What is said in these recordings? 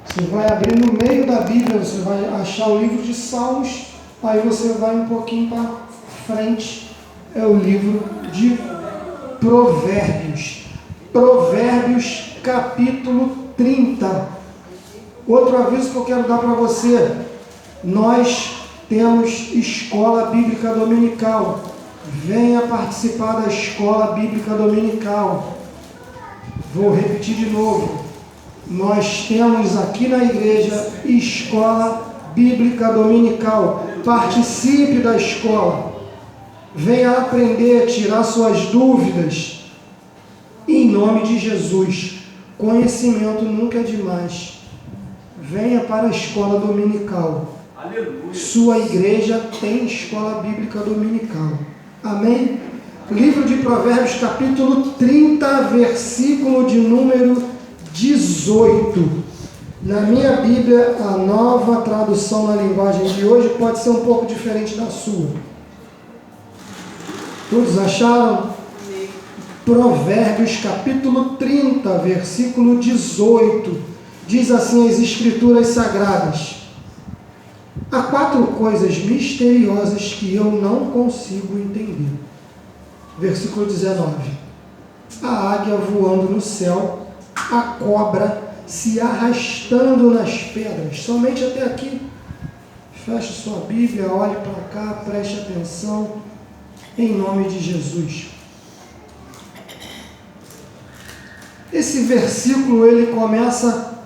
Você vai abrir no meio da Bíblia, você vai achar o livro de Salmos, aí você vai um pouquinho para frente, é o livro de Provérbios. Provérbios, capítulo 30. Outro aviso que eu quero dar para você: nós temos escola bíblica dominical. Venha participar da escola bíblica dominical. Vou repetir de novo. Nós temos aqui na igreja escola bíblica dominical. Participe da escola. Venha aprender, tirar suas dúvidas. Em nome de Jesus. Conhecimento nunca é demais. Venha para a escola dominical. Aleluia. Sua igreja tem escola bíblica dominical. Amém? Livro de Provérbios, capítulo 30, versículo de número 18. Na minha Bíblia, a nova tradução na linguagem de hoje pode ser um pouco diferente da sua. Todos acharam? Provérbios, capítulo 30, versículo 18. Diz assim as Escrituras Sagradas: há 4 coisas misteriosas que eu não consigo entender. Versículo 19. A águia voando no céu, a cobra se arrastando nas pedras. Somente até aqui. Feche sua Bíblia, olhe para cá, preste atenção, em nome de Jesus. Esse versículo, ele começa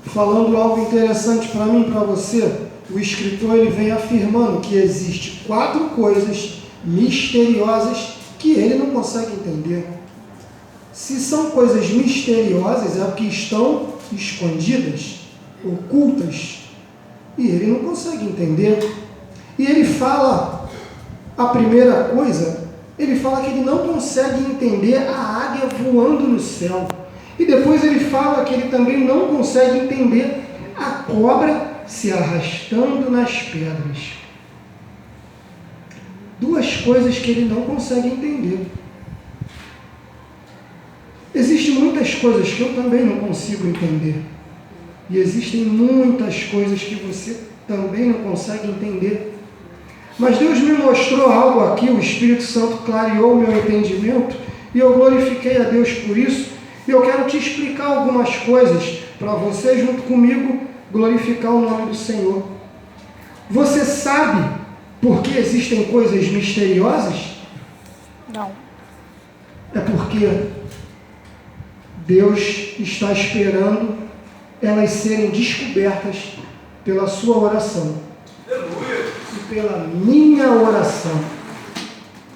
falando algo interessante para mim e para você. O escritor, ele vem afirmando que existe 4 coisas misteriosas que ele não consegue entender. Se são coisas misteriosas, é porque estão escondidas, ocultas, e ele não consegue entender. E ele fala, a primeira coisa, ele fala que ele não consegue entender a águia voando no céu. E depois ele fala que ele também não consegue entender a cobra se arrastando nas pedras. 2 coisas que ele não consegue entender. Existem muitas coisas que eu também não consigo entender. E existem muitas coisas que você também não consegue entender. Mas Deus me mostrou algo aqui, o Espírito Santo clareou o meu entendimento, e eu glorifiquei a Deus por isso. E eu quero te explicar algumas coisas para você, junto comigo, glorificar o nome do Senhor. Você sabe por que existem coisas misteriosas? Não. É porque Deus está esperando elas serem descobertas pela sua oração. Aleluia. E pela minha oração.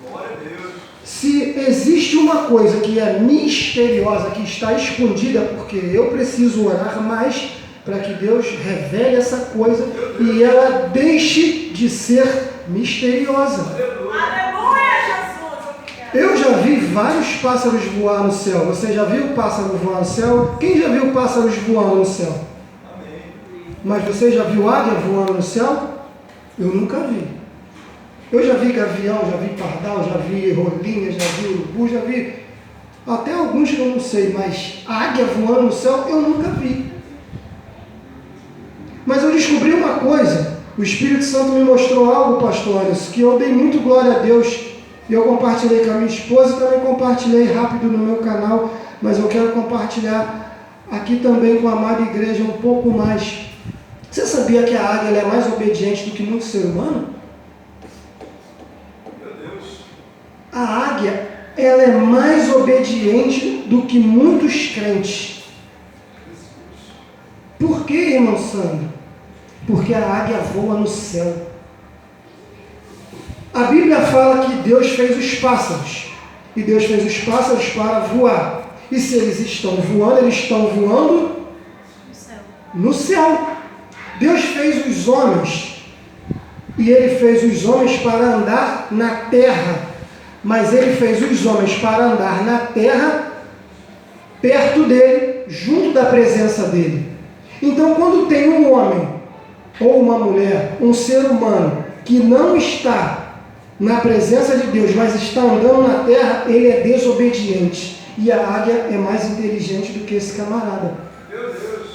Glória a Deus. Se existe uma coisa que é misteriosa, que está escondida, porque eu preciso orar mais para que Deus revele essa coisa e ela deixe de ser misteriosa. Aleluia, Jesus! Eu já vi vários pássaros voar no céu. Você já viu pássaro voar no céu? Quem já viu pássaros voando no céu? Amém. Mas você já viu águia voando no céu? Eu nunca vi. Eu já vi gavião, já vi pardal, já vi rolinha, já vi urubu, já vi até alguns que eu não sei, mas águia voando no céu eu nunca vi. Mas eu descobri uma coisa, o Espírito Santo me mostrou algo, pastor Anderson, que eu dei muito glória a Deus, e eu compartilhei com a minha esposa e também compartilhei rápido no meu canal, mas eu quero compartilhar aqui também com a amada igreja um pouco mais. Você sabia que a águia ela é mais obediente do que muito ser humano? Meu Deus! A águia ela é mais obediente do que muitos crentes. Por que, irmão Sandro? Porque a águia voa no céu. A Bíblia fala que Deus fez os pássaros. E Deus fez os pássaros para voar. E se eles estão voando, eles estão voando no céu. Deus fez os homens. E Ele fez os homens para andar na terra. Mas Ele fez os homens para andar na terra, perto dEle, junto da presença dEle. Então, quando tem um homem, ou uma mulher, um ser humano, que não está na presença de Deus, mas está andando na terra, ele é desobediente. E a águia é mais inteligente do que esse camarada. Meu Deus.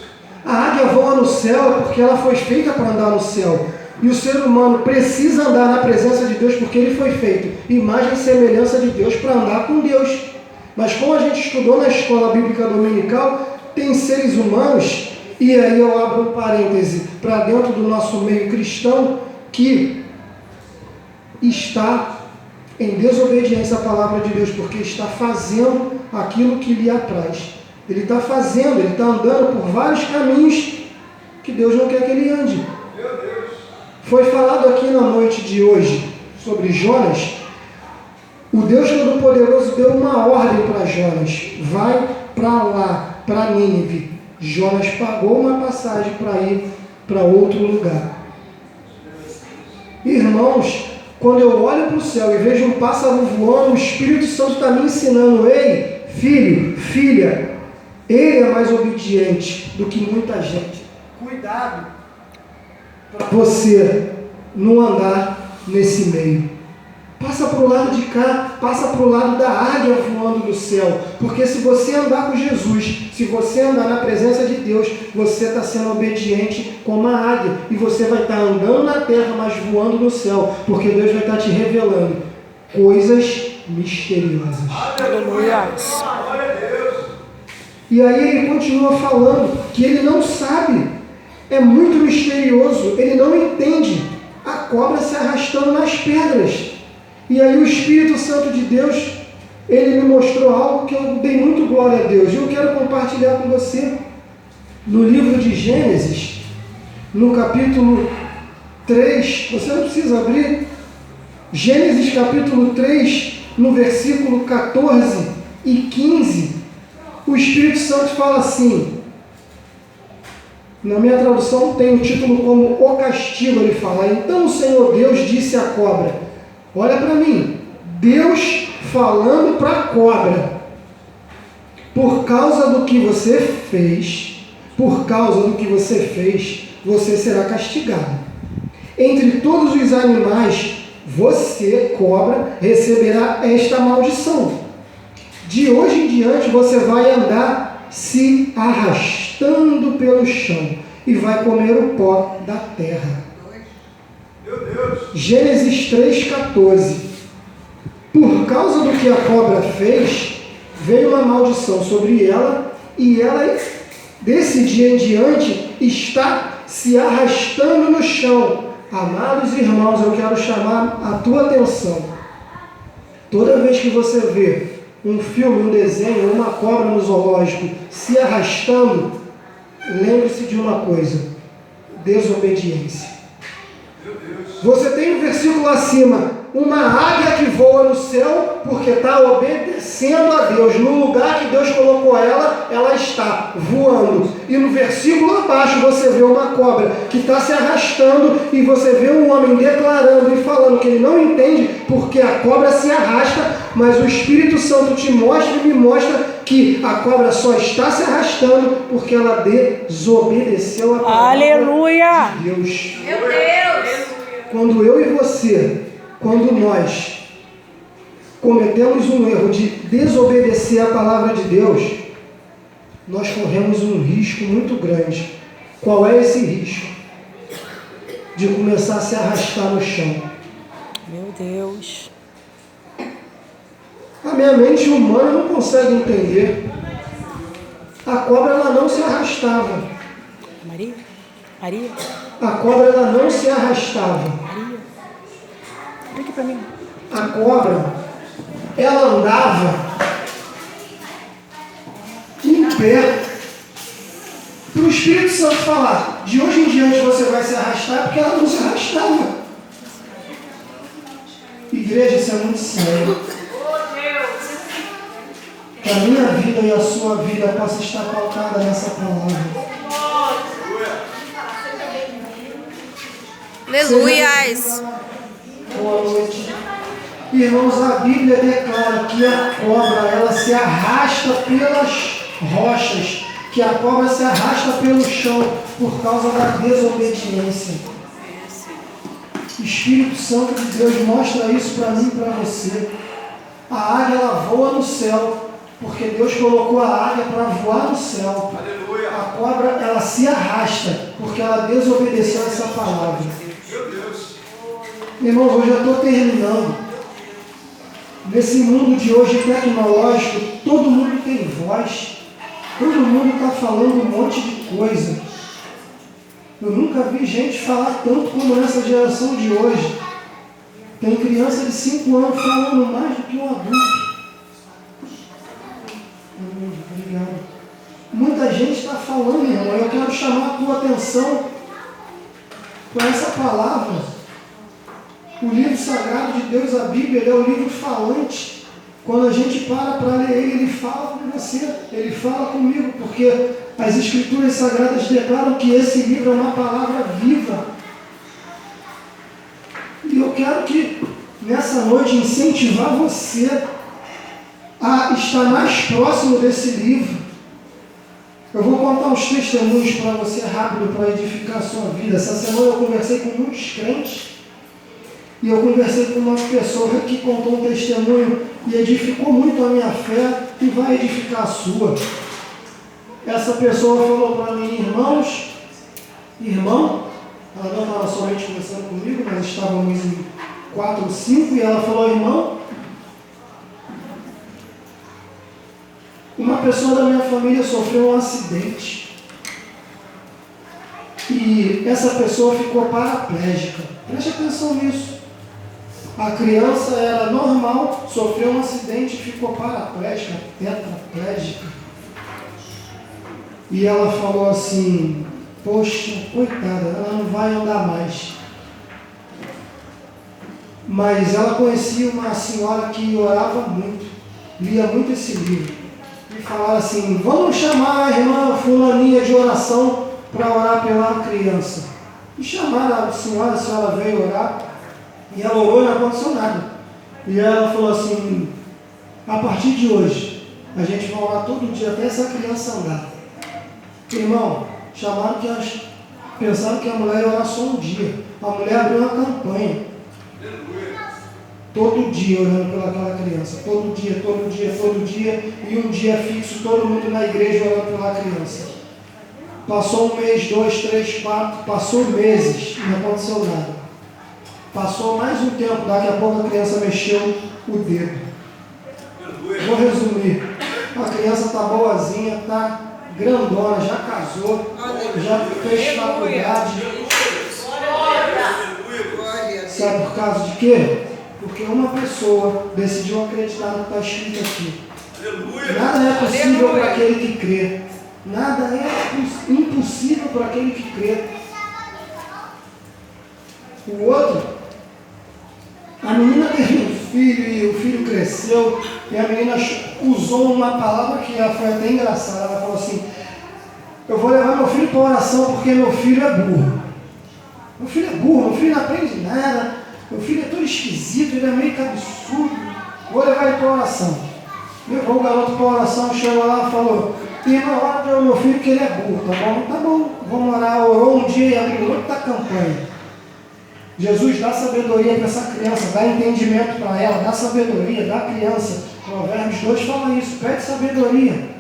A águia voa no céu porque ela foi feita para andar no céu. E o ser humano precisa andar na presença de Deus porque ele foi feito imagem e semelhança de Deus para andar com Deus. Mas como a gente estudou na escola bíblica dominical, tem seres humanos, e aí eu abro um parêntese para dentro do nosso meio cristão, que está em desobediência à palavra de Deus, porque está fazendo aquilo que lhe apraz. Ele está fazendo, ele está andando por vários caminhos que Deus não quer que ele ande. Foi falado aqui na noite de hoje sobre Jonas. O Deus Todo-Poderoso deu uma ordem para Jonas: vai para lá, para Nínive. Jonas pagou uma passagem para ir para outro lugar. Irmãos, quando eu olho para o céu e vejo um pássaro voando, o Espírito Santo está me ensinando: ei, filho, filha, ele é mais obediente do que muita gente. Cuidado para você não andar nesse meio. Passa para o lado de cá, passa para o lado da águia voando do céu. Porque se você andar com Jesus, se você andar na presença de Deus, você está sendo obediente como a águia. E você vai estar andando na terra, mas voando no céu. Porque Deus vai estar te revelando coisas misteriosas. Aleluia. E aí ele continua falando que ele não sabe. É muito misterioso, ele não entende a cobra se arrastando nas pedras. E aí o Espírito Santo de Deus, ele me mostrou algo que eu dei muito glória a Deus. E eu quero compartilhar com você. No livro de Gênesis, no capítulo 3, você não precisa abrir. Gênesis capítulo 3, no versículo 14 e 15, o Espírito Santo fala assim. Na minha tradução tem o título como O Castigo, ele fala: então o Senhor Deus disse à cobra, olha para mim, Deus falando para a cobra, por causa do que você fez, você será castigado. Entre todos os animais, você, cobra, receberá esta maldição. De hoje em diante você vai andar se arrastando pelo chão e vai comer o pó da terra. Gênesis 3,14. Por causa do que a cobra fez, veio uma maldição sobre ela, e ela, desse dia em diante, está se arrastando no chão. Amados irmãos, eu quero chamar a tua atenção. Toda vez que você vê um filme, um desenho, uma cobra no zoológico se arrastando, lembre-se de uma coisa: desobediência. Você tem um versículo acima, uma águia que voa no céu porque está obedecendo a Deus. No lugar que Deus colocou ela, ela está voando. E no versículo abaixo você vê uma cobra que está se arrastando, e você vê um homem declarando e falando que ele não entende porque a cobra se arrasta, mas o Espírito Santo te mostra e me mostra que a cobra só está se arrastando porque ela desobedeceu a palavra de Deus. Meu Deus! Quando eu e você, quando nós cometemos um erro de desobedecer a palavra de Deus, nós corremos um risco muito grande. Qual é esse risco? De começar a se arrastar no chão. Meu Deus. A minha mente humana não consegue entender. A cobra, ela não se arrastava. Maria? A cobra, ela não se arrastava. Vem aqui pra mim. A cobra, ela andava em pé. Para o Espírito Santo falar: de hoje em diante você vai se arrastar, porque ela não se arrastava. Igreja, isso é muito sério. Que a minha vida e a sua vida possa estar pautada nessa palavra. Aleluias. Boa noite. Irmãos, a Bíblia declara que a cobra, ela se arrasta pelas rochas, que a cobra se arrasta pelo chão por causa da desobediência. O Espírito Santo de Deus mostra isso para mim e para você. A águia, ela voa no céu Porque Deus colocou a águia para voar no céu. Aleluia. A cobra, ela se arrasta, porque ela desobedeceu essa palavra. Meu Deus. Irmãos, eu já estou terminando. Nesse mundo de hoje tecnológico, todo mundo tem voz. Todo mundo está falando um monte de coisa. Eu nunca vi gente falar tanto como nessa geração de hoje. Tem criança de 5 anos falando mais do que um adulto. Obrigado. Muita gente está falando, irmão. Eu quero chamar a tua atenção para essa palavra. O livro sagrado de Deus, a Bíblia, ele é o livro falante. Quando a gente para ler ele fala com você, ele fala comigo, porque as Escrituras Sagradas declaram que esse livro é uma palavra viva. E eu quero que nessa noite incentivar você a estar mais próximo desse livro. Eu vou contar uns testemunhos para você rápido, para edificar a sua vida. Essa semana eu conversei com muitos crentes e eu conversei com uma pessoa que contou um testemunho e edificou muito a minha fé e vai edificar a sua. Essa pessoa falou para mim, irmão, ela não estava somente conversando comigo, mas estávamos em 4 ou 5, e ela falou, irmão, uma pessoa da minha família sofreu um acidente e essa pessoa ficou paraplégica. Preste atenção nisso. A criança era normal, sofreu um acidente e ficou paraplégica, tetraplégica. E ela falou assim, poxa, coitada, ela não vai andar mais. Mas ela conhecia uma senhora que orava muito, lia muito esse livro. E falaram assim, vamos chamar a irmã fulaninha de oração para orar pela criança. E chamaram a senhora veio orar, e ela orou e não aconteceu nada. E ela falou assim, a partir de hoje, a gente vai orar todo dia até essa criança andar. Irmão, pensaram que a mulher ia orar só um dia. A mulher abriu uma campanha. Todo dia orando pelaquela criança. Todo dia. E um dia fixo, todo mundo na igreja orando pela criança. Passou 1 mês, 2, 3, 4, passou meses e não aconteceu nada. Passou mais um tempo, daqui a pouco a criança mexeu o dedo. Vou resumir. A criança está boazinha, está grandona, já casou, já fez faculdade. Sabe por causa de quê? Porque uma pessoa decidiu acreditar no que está escrito aqui. Nada é possível para aquele que crê. Nada é impossível para aquele que crê. O outro, a menina teve um filho e o filho cresceu e a menina usou uma palavra que foi até engraçada. Ela falou assim, eu vou levar meu filho para oração porque meu filho é burro. Meu filho não aprende nada, meu filho é todo esquisito, ele é meio absurdo, vou levar ele para oração. Levou o garoto para oração, chegou lá e falou, irmão, ora para o meu filho que ele é burro, tá bom? Tá bom, vamos orar. Orou um dia e abriu outra campanha. Jesus dá sabedoria para essa criança, dá entendimento para ela, dá sabedoria, dá criança. Provérbios 2 fala isso, pede sabedoria.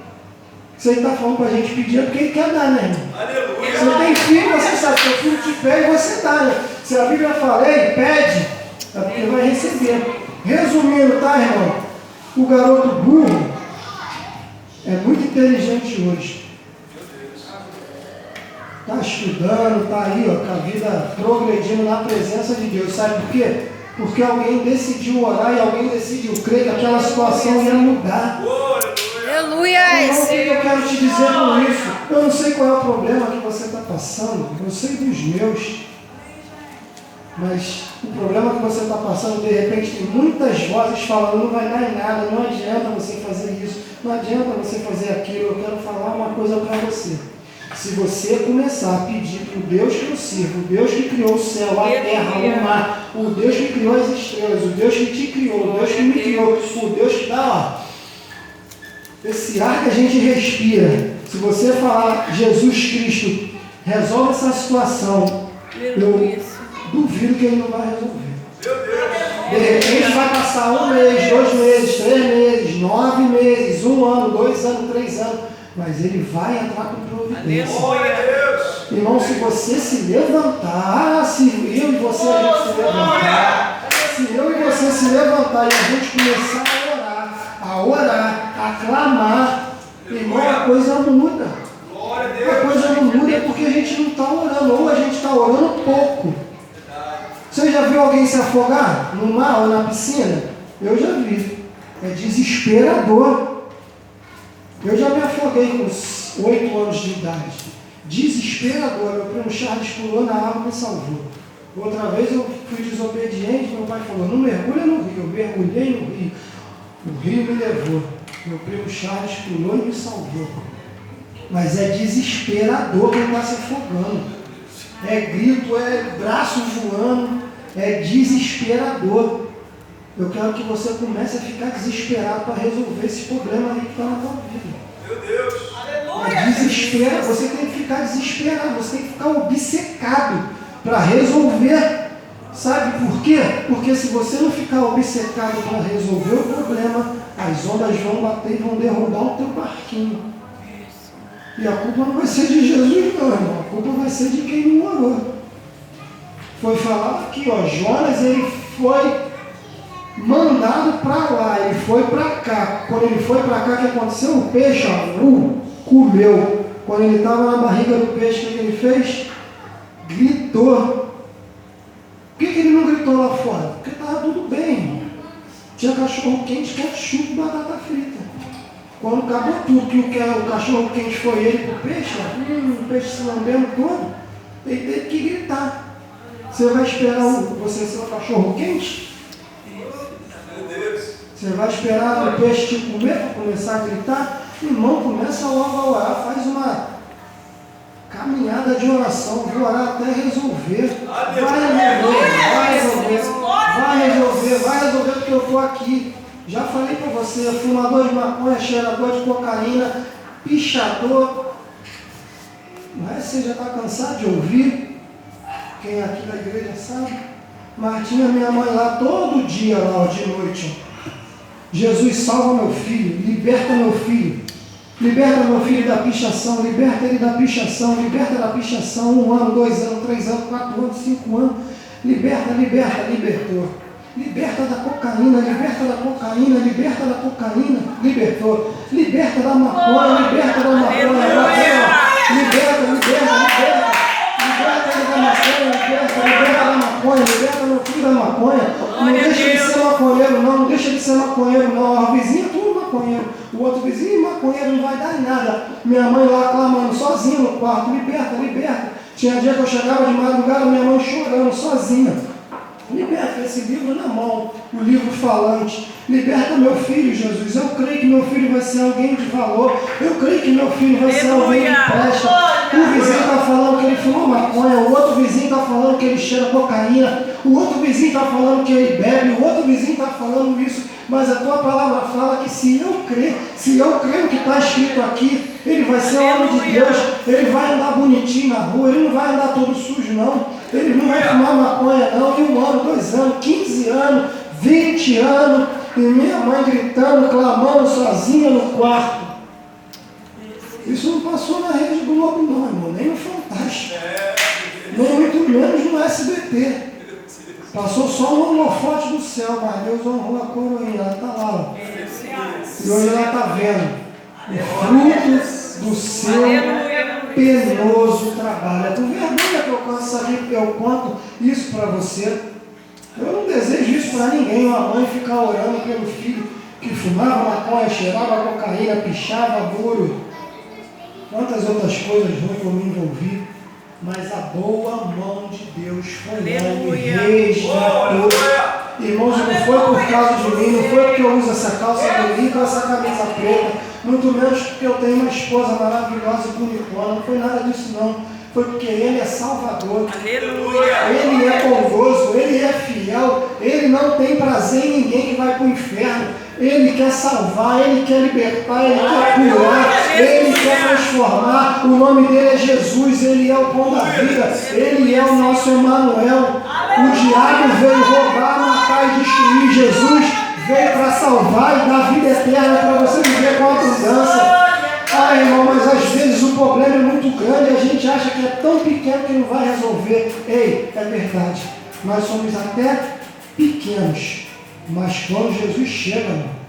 Você está falando para a gente pedir é porque ele quer dar, né, irmão? Aleluia. Você tem filho, você sabe, seu filho te pede e você dá, né? Se a Bíblia fala, ei, pede, é porque vai receber. Resumindo, tá, irmão? O garoto burro é muito inteligente hoje. Está estudando, está aí, ó, com a vida progredindo na presença de Deus. Sabe por quê? Porque alguém decidiu orar e alguém decidiu crer que aquela situação ia mudar. Aleluia! Irmão, o que eu quero te dizer com isso? Eu não sei qual é o problema que você está passando, eu sei dos meus, mas o problema que você está passando, de repente, tem muitas vozes falando, não vai dar em nada, não adianta você fazer isso, não adianta você fazer aquilo. Eu quero falar uma coisa para você. Se você começar a pedir para o Deus que eu sirvo, o Deus que criou o céu, a terra, o mar, o Deus que criou as estrelas, o Deus que te criou, o Deus que me criou, o Deus que dá, ó, esse ar que a gente respira, se você falar, Jesus Cristo, resolve essa situação, eu duvido que Ele não vai resolver. De repente vai passar 1 mês, 2 meses, 3 meses, 9 meses, 1 ano, 2 anos, 3 anos. Mas ele vai entrar com providência. Irmão, se você se levantar, se eu e você a gente se levantar, se eu e você se levantar e a gente começar a orar, a clamar, irmão, a coisa muda. A coisa não muda porque a gente não está orando, ou a gente está orando pouco. Você já viu alguém se afogar no mar ou na piscina? Eu já vi. É desesperador. Eu já me afoguei com 8 anos de idade. Desesperador. Meu primo Charles pulou na água e me salvou. Outra vez eu fui desobediente, meu pai falou, não mergulha no rio. Eu mergulhei no rio. O rio me levou. Meu primo Charles pulou e me salvou. Mas é desesperador quem está se afogando. É grito, é braço voando, é desesperador. Eu quero que você comece a ficar desesperado para resolver esse problema aí que está na tua vida. Meu Deus! É desespero, você tem que ficar desesperado, você tem que ficar obcecado para resolver. Sabe por quê? Porque se você não ficar obcecado para resolver o problema, as ondas vão bater e vão derrubar o teu barquinho. E a culpa não vai ser de Jesus não, irmão. A culpa vai ser de quem não orou. Foi falado aqui, ó, Jonas, ele foi mandado para lá, ele foi para cá. Quando ele foi para cá, o que aconteceu? O peixe, ó, comeu. Quando ele estava na barriga do peixe, o que ele fez? Gritou. Por que ele não gritou lá fora? Porque estava tudo bem, irmão. Tinha cachorro quente, ketchup e batata frita. Quando acabou tudo, que o cachorro quente foi ele pro peixe, o peixe se lambendo todo, ele teve que gritar. Você vai esperar você ser um cachorro quente? Você vai esperar o peixe te comer para começar a gritar? Irmão, começa logo a orar, faz uma caminhada de oração, vou orar até resolver. Vai resolver porque eu estou aqui. Já falei para você, fumador de maconha, cheirador de cocaína, pichador. Mas você já está cansado de ouvir? Quem aqui da igreja sabe? Martinha, minha mãe lá, todo dia lá, de noite. Jesus, salva meu filho, liberta meu filho. Liberta meu filho da pichação, liberta ele da pichação, 1 ano, 2 anos, 3 anos, 4 anos, 5 anos. Liberta, libertou. Liberta da cocaína, libertou. Liberta da maconha, liberta da maconha. Liberta meu filho da maconha. Não deixa de ser maconheiro, não deixa de ser maconheiro, não. A vizinha, tudo maconheiro. O outro vizinho, maconheiro, não vai dar em nada. Minha mãe lá clamando, sozinha no quarto, liberta. Tinha dia que eu chegava de madrugada, minha mãe chorando, sozinha. Liberta esse livro na mão, o livro falante. Liberta meu filho, Jesus. Eu creio que meu filho vai ser alguém de valor. Eu creio que meu filho vai ser alguém que presta. O vizinho está falando que ele fumou maconha. O outro vizinho está falando que ele cheira cocaína. O outro vizinho está falando que ele bebe. O outro vizinho está falando isso. Mas a tua palavra fala que se eu crer o que está escrito aqui, ele vai ser homem de Deus. Ele vai andar bonitinho na rua. Ele não vai andar todo sujo, não. Ele não vai fumar maconha, não. E 1 ano, 2 anos, 15 anos, 20 anos. E minha mãe gritando, clamando sozinha no quarto. Isso não passou na Rede Globo, não, irmão. Nem no Fantástico. Nem muito menos no SBT. Passou só no holofote do céu, mas Deus honrou a coroinha. Ela está lá. E hoje ela está vendo o fruto do seu penoso trabalho. É com vergonha que eu conto isso para você. Eu não desejo isso para ninguém. Uma mãe ficar orando pelo filho que fumava maconha, cheirava cocaína, pichava duro. Quantas outras coisas ruins eu me envolvi. Mas a boa mão de Deus foi lá e me resgatou. Irmãos, não foi por causa de mim, não foi porque eu uso essa calça bonita ou essa camisa preta, muito menos porque eu tenho uma esposa maravilhosa e bonitona, não foi nada disso não. Foi porque Ele é Salvador. Ele é bondoso, Ele é fiel, Ele não tem prazer em ninguém que vai para o inferno. Ele quer salvar, Ele quer libertar, Ele quer curar, Ele quer transformar. O nome dele é Jesus, Ele é o pão da vida, Ele é o nosso Emanuel. O diabo veio roubar, matar e destruir. Jesus veio para salvar e dar vida eterna para você viver com abundância. Ah, irmão, mas às vezes o problema é muito grande e a gente acha que é tão pequeno que não vai resolver. Ei, é verdade. Nós somos até pequenos, mas quando Jesus chega, irmão,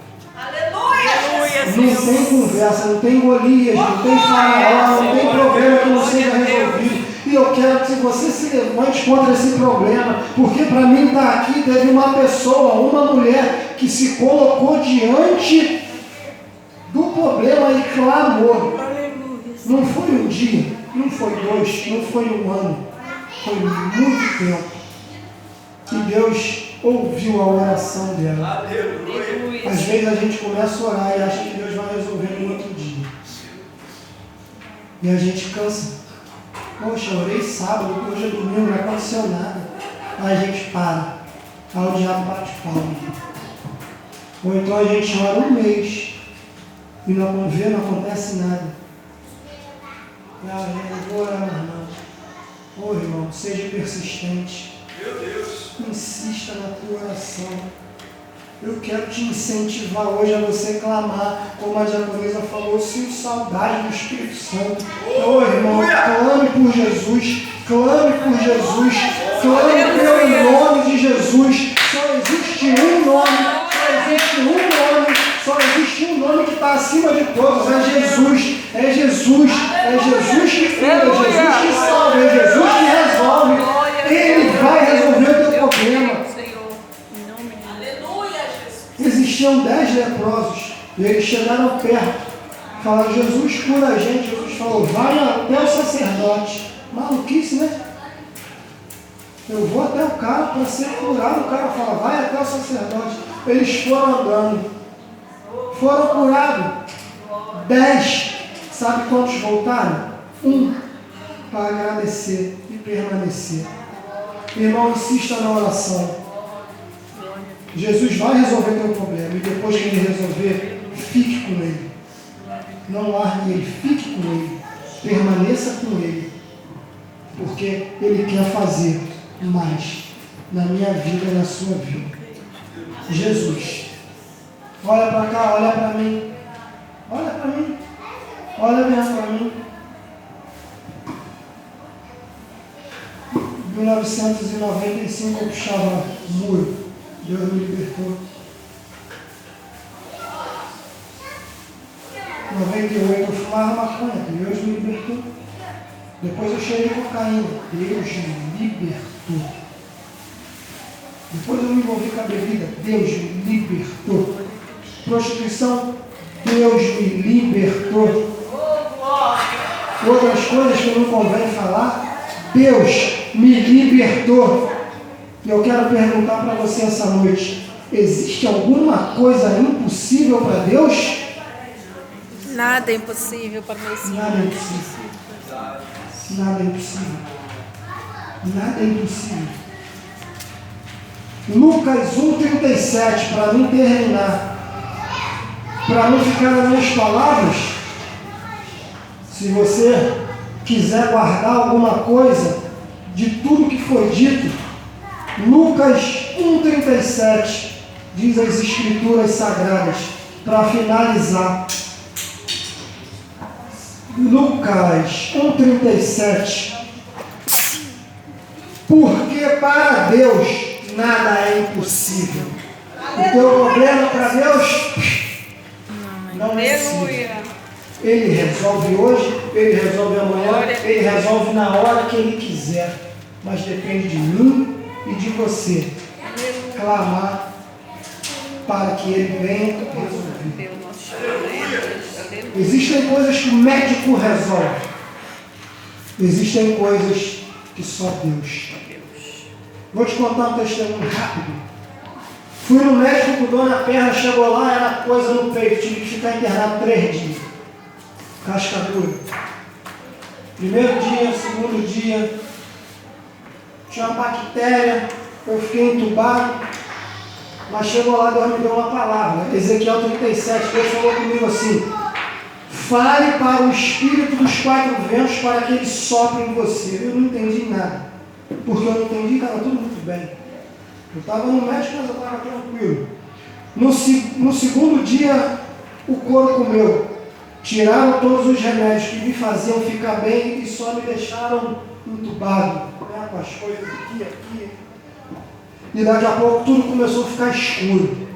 não tem conversa, não tem Golias, não tem Faraó, não tem problema que não seja resolvido. E eu quero que você se levante contra esse problema, porque para mim estar aqui teve uma pessoa, uma mulher que se colocou diante do problema e clamou. Não foi um dia, não foi 2, não foi 1 ano, foi muito tempo. E Deus ouviu a oração dela. Às vezes a gente começa a orar e acha que Deus vai resolver no outro dia. E a gente cansa. Poxa, eu orei sábado, hoje é domingo, não aconteceu nada. Aí a gente para. Aí o diabo bate palma. Ou então a gente ora 1 mês e não acontece nada. Ah, eu não vou orar mais não. Ô irmão, seja persistente. Meu Deus. Insista na tua oração. Eu quero te incentivar hoje a você clamar, como a diaconisa falou, sinto saudade do Espírito Santo. Ô irmão, clame por Jesus, clame por Jesus, clame pelo nome de Jesus. Só existe um nome, só existe um nome que está acima de todos, é Jesus. É Jesus, é Jesus que cura, é Jesus que salva, é Jesus que resolve. Ele vai resolver o teu problema. Existiam 10 leprosos e eles chegaram perto, falaram: Jesus cura a gente. Jesus falou: vai até o sacerdote. Maluquice, né? Eu vou até o cara para ser curado. O cara fala: vai até o sacerdote. Eles foram andando, foram curados. 10, sabe quantos voltaram? 1, para agradecer e permanecer. Irmão, insista na oração. Jesus vai resolver teu problema, e depois que ele resolver, fique com ele. Não largue ele, fique com ele. Permaneça com ele. Porque ele quer fazer mais na minha vida e na sua vida. Jesus, olha para cá, olha para mim. Olha para mim. Olha mesmo para mim. 1995 eu puxava muro. Deus me libertou. 98 eu fumava maconha. Deus me libertou. Depois eu cheirei cocaína. Deus me libertou. Depois eu me envolvi com a bebida. Deus me libertou. Prostituição. Deus me libertou. Outras coisas que não convém falar. Deus me libertou. E eu quero perguntar para você essa noite: existe alguma coisa impossível para Deus? Nada é impossível para meu Senhor. Nada é impossível. Nada é impossível. Nada é impossível. Lucas 1,37, para não terminar, para não ficar nas minhas palavras, se você quiser guardar alguma coisa de tudo que foi dito, Lucas 1,37 diz as Escrituras Sagradas, para finalizar. Lucas 1,37. Porque para Deus nada é impossível. O teu problema para Deus não é possível. Ele resolve hoje, ele resolve amanhã, ele resolve na hora que ele quiser. Mas depende de mim e de você clamar para que ele venha resolver. Existem coisas que o médico resolve. Existem coisas que só Deus. Vou te contar um testemunho rápido. Fui no médico com dor na perna, chegou lá, era coisa no peito, tive que ficar internado 3 dias. Casca dura. Primeiro dia, segundo dia, tinha uma bactéria, eu fiquei entubado. Mas chegou lá, Deus me deu uma palavra. Ezequiel 37, Deus falou comigo assim: fale para o espírito dos 4 ventos para que ele sopre em você. Eu não entendi nada. Porque eu não entendi, estava tudo muito bem. Eu estava no médico, mas eu estava tranquilo. No segundo dia, o couro comeu. Tiraram todos os remédios que me faziam ficar bem e só me deixaram entubado, né, com as coisas aqui. E daqui a pouco tudo começou a ficar escuro.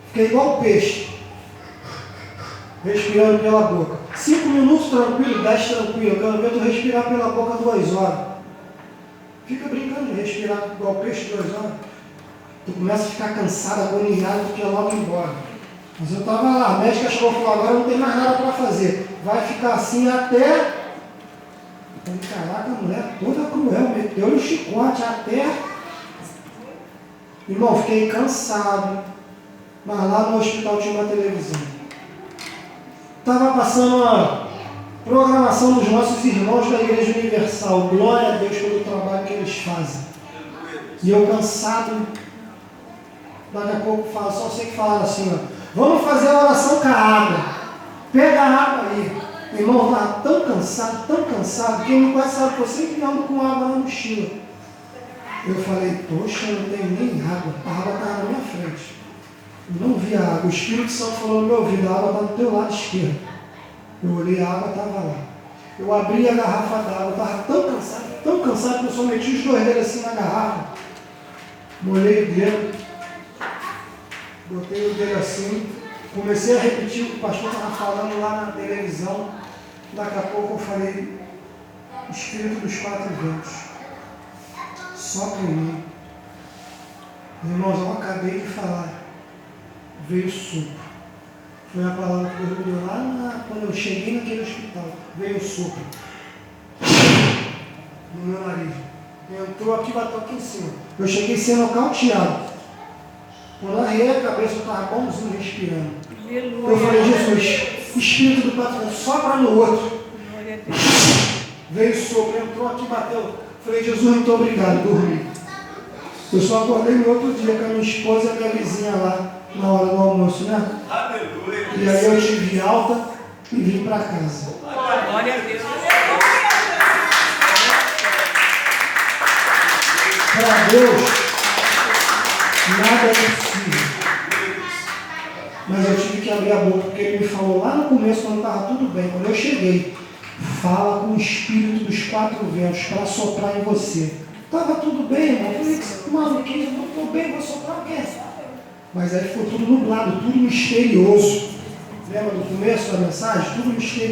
Fiquei igual peixe, respirando pela boca. 5 minutos tranquilo, 10 tranquilo. Eu quero ver tu respirar pela boca 2 horas. Fica brincando de respirar igual peixe 2 horas. Tu começa a ficar cansado, agoniado, tu quer logo ir embora. Mas eu estava lá, a médica chegou e falou: agora não tem mais nada para fazer. Vai ficar assim até... Eu falei: caraca, a mulher toda cruel, meteu-lhe o chicote até... Irmão, fiquei cansado. Mas lá no hospital tinha uma televisão. Estava passando a programação dos nossos irmãos da Igreja Universal. Glória a Deus pelo trabalho que eles fazem. E eu cansado, daqui a pouco falo, só sei que falaram assim, ó: vamos fazer a oração com a água. Pega a água aí. Irmão, eu estava tão cansado, quem me conhece sabe que eu sempre ando com água na mochila. Eu falei: poxa, eu não tenho nem água. A água estava na minha frente. Eu não vi a água. O Espírito Santo falou no meu ouvido: a água está do teu lado esquerdo. Eu olhei, a água estava lá. Eu abri a garrafa d'água, eu estava tão cansado que eu só meti os 2 dedos assim na garrafa. Molhei o dedo, botei o dedo assim, comecei a repetir o que o pastor estava falando lá na televisão. Daqui a pouco eu falei: Espírito dos 4 ventos, sopra em mim. Irmãos, eu acabei de falar, veio sopro. Foi a palavra que Deus me deu lá quando eu cheguei naquele hospital. Veio sopro no meu nariz. Entrou aqui, bateu aqui em cima. Eu cheguei sendo nocauteado. Quando eu arrei a cabeça, eu estava bonzinho respirando. Eu falei: Jesus, Espírito do 4 ventos, sopra no outro. Veio sopro, entrou aqui, bateu. Falei: Jesus, muito obrigado, dormi. Eu só acordei no outro dia com a minha esposa e a minha vizinha lá, na hora do almoço, né? Aleluia. E aí eu tive alta e vim para casa. Glória a Deus. Para Deus, nada é possível. Mas eu tive que abrir a boca, porque ele me falou lá no começo, quando estava tudo bem. Quando eu cheguei: fala com o Espírito dos 4 ventos para soprar em você. Estava tudo bem, irmão. Eu falei: maluquinho, não estou bem, vou soprar o quê? Mas aí ficou tudo nublado, tudo misterioso. Lembra do começo da mensagem? Tudo misterioso.